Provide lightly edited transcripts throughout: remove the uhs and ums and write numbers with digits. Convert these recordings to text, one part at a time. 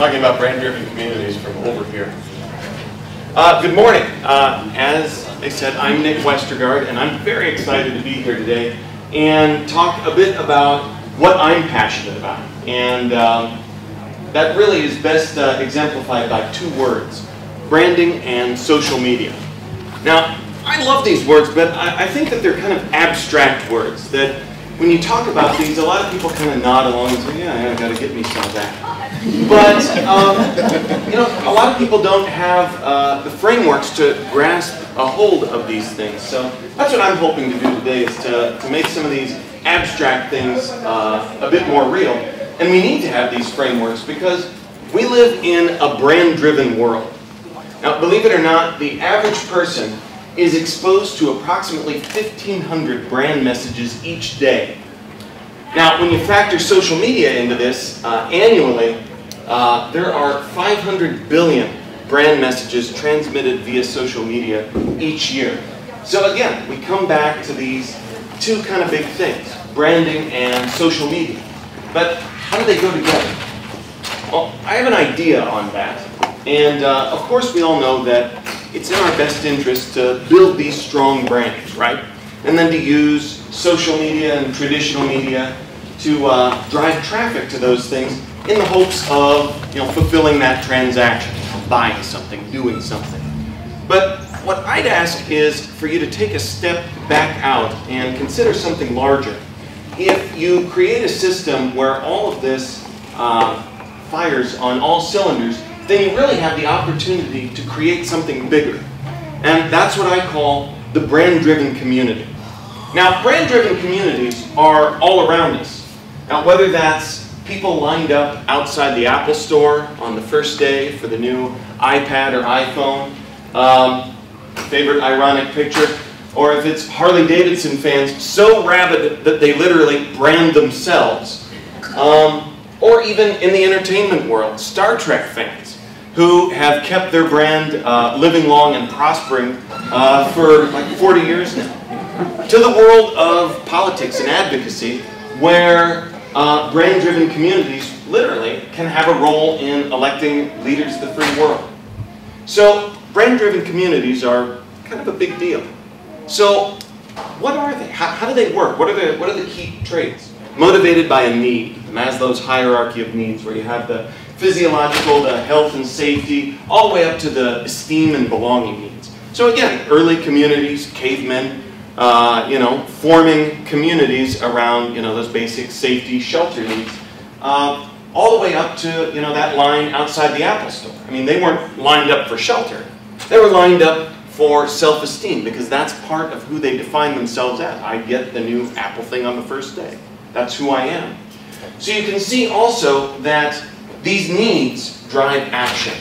talking about brand-driven communities from over here. Good morning. As I said, I'm Nick Westergaard, and I'm very excited to be here today and talk a bit about what I'm passionate about. And that really is best exemplified by two words: branding and social media. Now, I love these words, but I think that they're kind of abstract words, that when you talk about these, a lot of people kind of nod along and say, yeah, I got to get me some of that. But, you know, a lot of people don't have the frameworks to grasp a hold of these things. So that's what I'm hoping to do today, is to make some of these abstract things a bit more real. And we need to have these frameworks because we live in a brand-driven world. Now, believe it or not, the average person is exposed to approximately 1,500 brand messages each day. Now, when you factor social media into this, annually, there are 500 billion brand messages transmitted via social media each year. So again, we come back to these two kind of big things, branding and social media. But how do they go together? Well, I have an idea on that. And of course, we all know that it's in our best interest to build these strong brands, right? And then to use social media and traditional media to drive traffic to those things in the hopes of, you know, fulfilling that transaction, buying something, doing something. But what I'd ask is for you to take a step back out and consider something larger. If you create a system where all of this fires on all cylinders, then you really have the opportunity to create something bigger. And that's what I call the brand-driven community. Now, brand-driven communities are all around us. Now, whether that's people lined up outside the Apple Store on the first day for the new iPad or iPhone, favorite ironic picture, or if it's Harley-Davidson fans so rabid that they literally brand themselves, or even in the entertainment world, Star Trek fans who have kept their brand living long and prospering for like 40 years now, to the world of politics and advocacy, where brand-driven communities literally can have a role in electing leaders of the free world. So brand-driven communities are kind of a big deal. So what are they? How do they work? What are the key traits? Motivated by a need, Maslow's hierarchy of needs, where you have the physiological, the health and safety, all the way up to the esteem and belonging needs. So again, early communities, cavemen, you know, forming communities around, you know, those basic safety, shelter needs, all the way up to, you know, that line outside the Apple Store. I mean, they weren't lined up for shelter. They were lined up for self-esteem, because that's part of who they define themselves as. I get the new Apple thing on the first day. That's who I am. So you can see also that these needs drive action.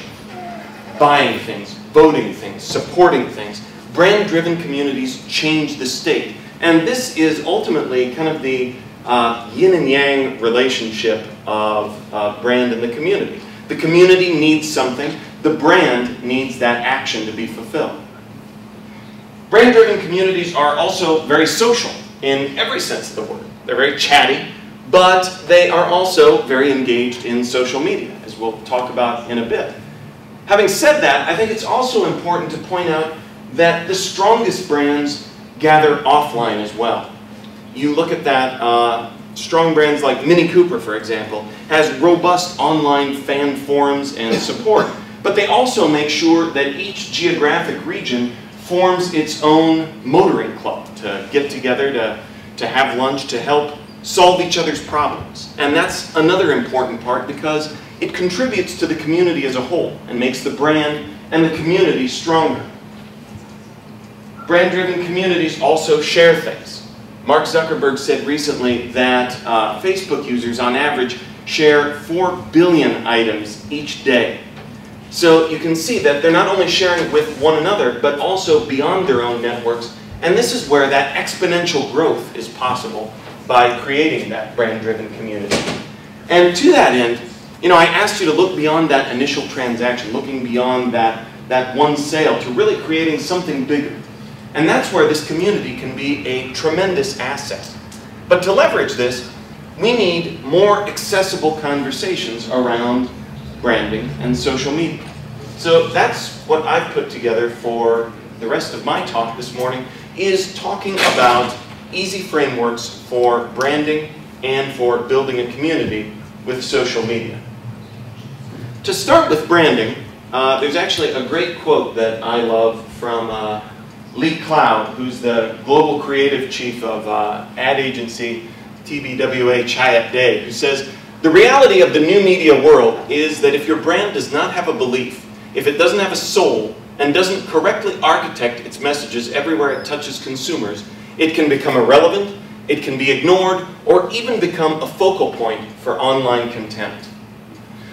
Buying things, voting things, supporting things. Brand-driven communities change the state. And this is ultimately kind of the yin and yang relationship of brand and the community. The community needs something. The brand needs that action to be fulfilled. Brand-driven communities are also very social in every sense of the word. They're very chatty, but they are also very engaged in social media, as we'll talk about in a bit. Having said that, I think it's also important to point out that the strongest brands gather offline as well. You look at that, strong brands like Mini Cooper, for example, has robust online fan forums and support, but they also make sure that each geographic region forms its own motoring club to get together, to have lunch, to help solve each other's problems. And that's another important part, because it contributes to the community as a whole and makes the brand and the community stronger. Brand-driven communities also share things. Mark Zuckerberg said recently that Facebook users on average share 4 billion items each day. So you can see that they're not only sharing with one another, but also beyond their own networks. And this is where that exponential growth is possible, by creating that brand-driven community. And to that end, you know, I asked you to look beyond that initial transaction, looking beyond that one sale, to really creating something bigger. And that's where this community can be a tremendous asset. But to leverage this, we need more accessible conversations around branding, and social media. So that's what I've put together for the rest of my talk this morning, is talking about easy frameworks for branding and for building a community with social media. To start with branding, there's actually a great quote that I love from Lee Cloud, who's the global creative chief of ad agency TBWA Chiat Day, who says, "The reality of the new media world is that if your brand does not have a belief, if it doesn't have a soul, and doesn't correctly architect its messages everywhere it touches consumers, it can become irrelevant, it can be ignored, or even become a focal point for online contempt."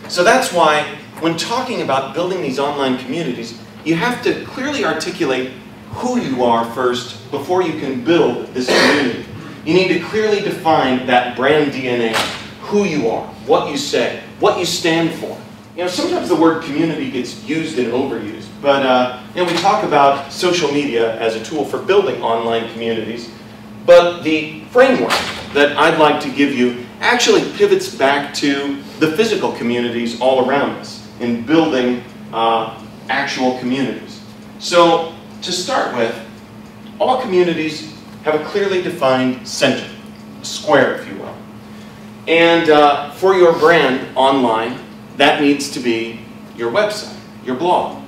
So that's why, when talking about building these online communities, you have to clearly articulate who you are first before you can build this community. You need to clearly define that brand DNA, who you are, what you say, what you stand for. You know, sometimes the word community gets used and overused, but you know, we talk about social media as a tool for building online communities, but the framework that I'd like to give you actually pivots back to the physical communities all around us in building actual communities. So, to start with, all communities have a clearly defined center, a square if you will. And for your brand online, that needs to be your website, your blog.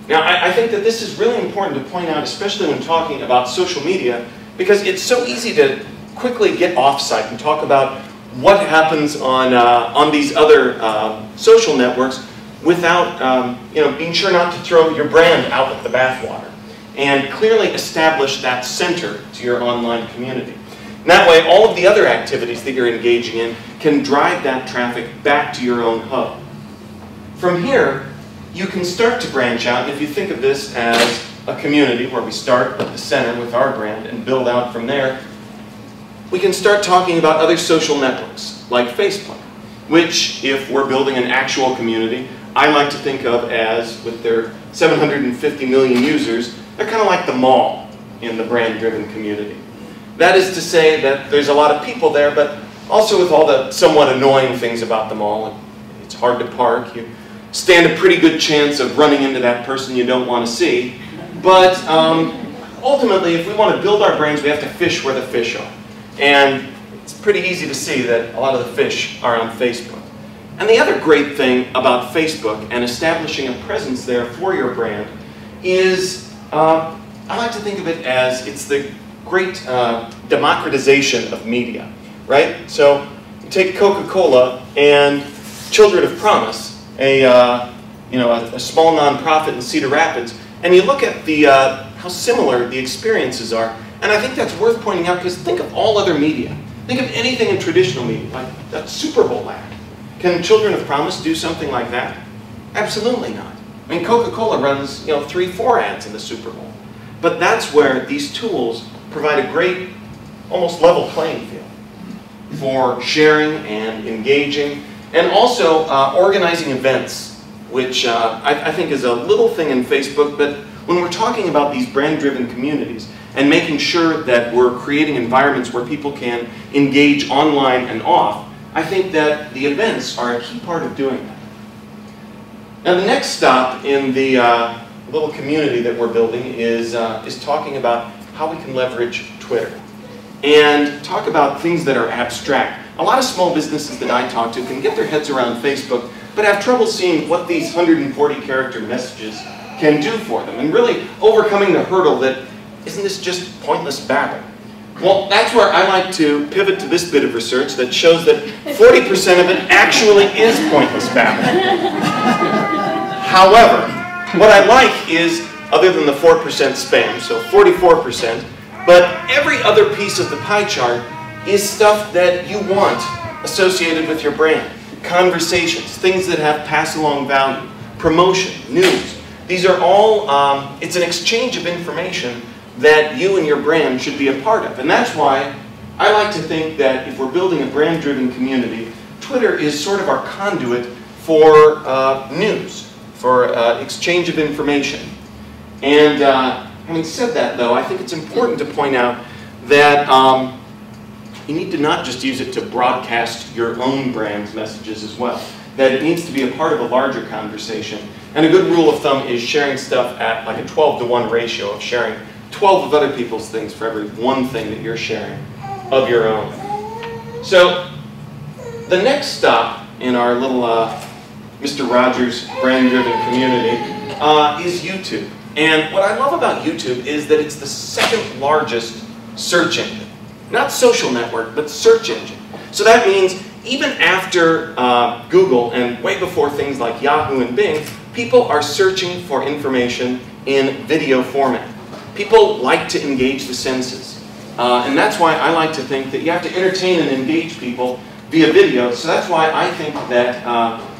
Now, I think that this is really important to point out, especially when talking about social media, because it's so easy to quickly get off-site and talk about what happens on these other social networks without you know, being sure not to throw your brand out with the bathwater, and clearly establish that center to your online community. And that way, all of the other activities that you're engaging in can drive that traffic back to your own hub. From here, you can start to branch out, and if you think of this as a community where we start at the center with our brand and build out from there, we can start talking about other social networks, like Facebook, which, if we're building an actual community, I like to think of as, with their 750 million users, they're kind of like the mall in the brand-driven community. That is to say that there's a lot of people there, but also with all the somewhat annoying things about the mall. It's hard to park. You stand a pretty good chance of running into that person you don't want to see. But ultimately, if we want to build our brands, we have to fish where the fish are. And it's pretty easy to see that a lot of the fish are on Facebook. And the other great thing about Facebook and establishing a presence there for your brand is, I like to think of it as it's the great democratization of media, right? So you take Coca-Cola and Children of Promise, a small nonprofit in Cedar Rapids, and you look at the how similar the experiences are, and I think that's worth pointing out, because think of all other media. Think of anything in traditional media, like that Super Bowl ad. Can Children of Promise do something like that? Absolutely not. I mean, Coca-Cola runs 3-4 ads in the Super Bowl. But that's where these tools provide a great, almost level playing field for sharing and engaging, and also organizing events, which I think is a little thing in Facebook, but when we're talking about these brand-driven communities and making sure that we're creating environments where people can engage online and off, I think that the events are a key part of doing that. Now, the next stop in the little community that we're building is talking about how we can leverage Twitter and talk about things that are abstract. A lot of small businesses that I talk to can get their heads around Facebook, but have trouble seeing what these 140-character messages can do for them, and really overcoming the hurdle that, isn't this just pointless babble? Well, that's where I like to pivot to this bit of research that shows that 40% of it actually is pointless babble. However, what I like is, other than the 4% spam, so 44%, but every other piece of the pie chart is stuff that you want associated with your brand. Conversations, things that have pass-along value, promotion, news. These are all, it's an exchange of information that you and your brand should be a part of. And that's why I like to think that if we're building a brand-driven community, Twitter is sort of our conduit for news, for exchange of information. And having said that, though, I think it's important to point out that you need to not just use it to broadcast your own brand's messages as well. that it needs to be a part of a larger conversation. And a good rule of thumb is sharing stuff at like a 12-to-1 ratio of sharing 12 of other people's things for every one thing that you're sharing of your own. So the next stop in our little Mr. Rogers brand-driven community is YouTube. And what I love about YouTube is that it's the second largest search engine. Not social network, but search engine. So that means even after Google and way before things like Yahoo and Bing, people are searching for information in video format. People like to engage the senses. And that's why I like to think that you have to entertain and engage people via video. So that's why I think that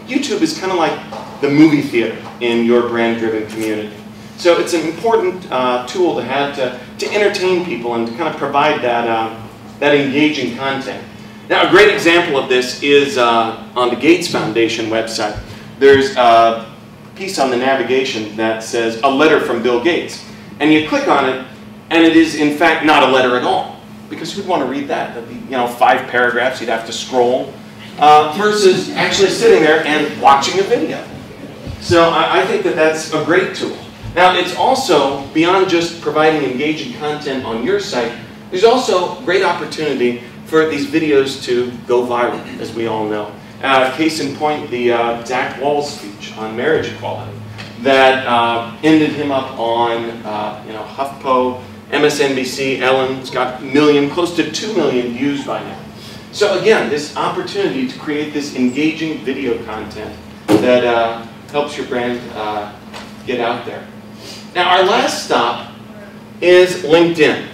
YouTube is kind of like the movie theater in your brand-driven community. So it's an important tool to have to entertain people and to kind of provide that engaging content. Now, a great example of this is on the Gates Foundation website. There's a piece on the navigation that says, "A letter from Bill Gates." And you click on it, and it is, in fact, not a letter at all. Because who'd want to read that? That'd be, 5 paragraphs, you'd have to scroll. Versus actually sitting there and watching a video. So I think that that's a great tool. Now, it's also, beyond just providing engaging content on your site, there's also great opportunity for these videos to go viral, as we all know. Case in point, the Zach Wall's speech on marriage equality that ended him up on HuffPo, MSNBC, Ellen. It's got close to 2 million views by now. So again, this opportunity to create this engaging video content that helps your brand get out there. Now, our last stop is LinkedIn,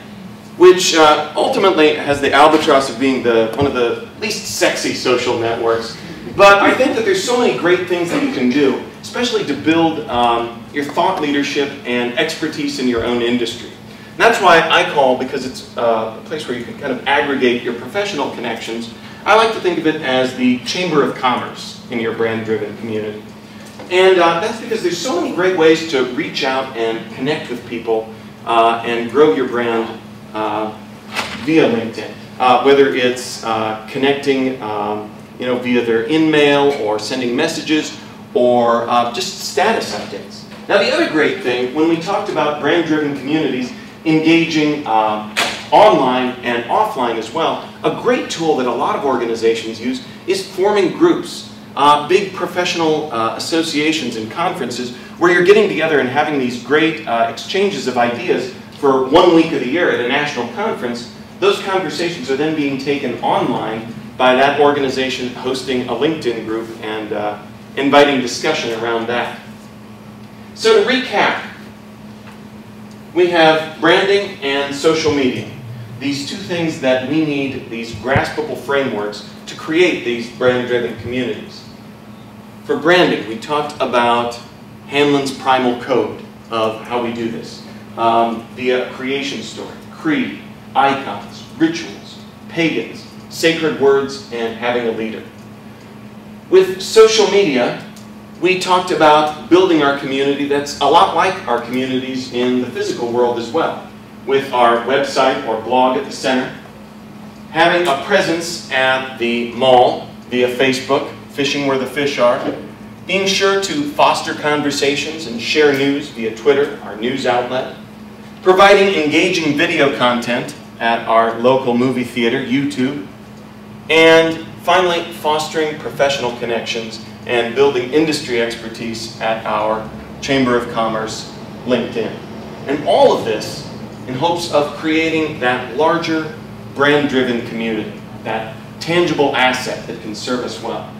which ultimately has the albatross of being one of the least sexy social networks. But I think that there's so many great things that you can do, especially to build your thought leadership and expertise in your own industry. And that's why I call, because it's a place where you can kind of aggregate your professional connections, I like to think of it as the Chamber of Commerce in your brand-driven community. And that's because there's so many great ways to reach out and connect with people and grow your brand via LinkedIn. Whether it's connecting via their in-mail or sending messages or just status updates. Now, the other great thing, when we talked about brand-driven communities engaging online and offline as well, a great tool that a lot of organizations use is forming groups. Big professional associations and conferences where you're getting together and having these great exchanges of ideas for 1 week of the year at a national conference. Those conversations are then being taken online by that organization hosting a LinkedIn group and inviting discussion around that. So to recap, we have branding and social media. These two things that we need, these graspable frameworks to create these brand-driven communities. For branding, we talked about Hanlon's primal code of how we do this. Via creation story, creed, icons, rituals, pagans, sacred words, and having a leader. With social media, we talked about building our community that's a lot like our communities in the physical world as well, with our website or blog at the center, having a presence at the mall via Facebook, fishing where the fish are, being sure to foster conversations and share news via Twitter, our news outlet, providing engaging video content at our local movie theater, YouTube, and finally, fostering professional connections and building industry expertise at our Chamber of Commerce, LinkedIn. And all of this in hopes of creating that larger brand-driven community, that tangible asset that can serve us well.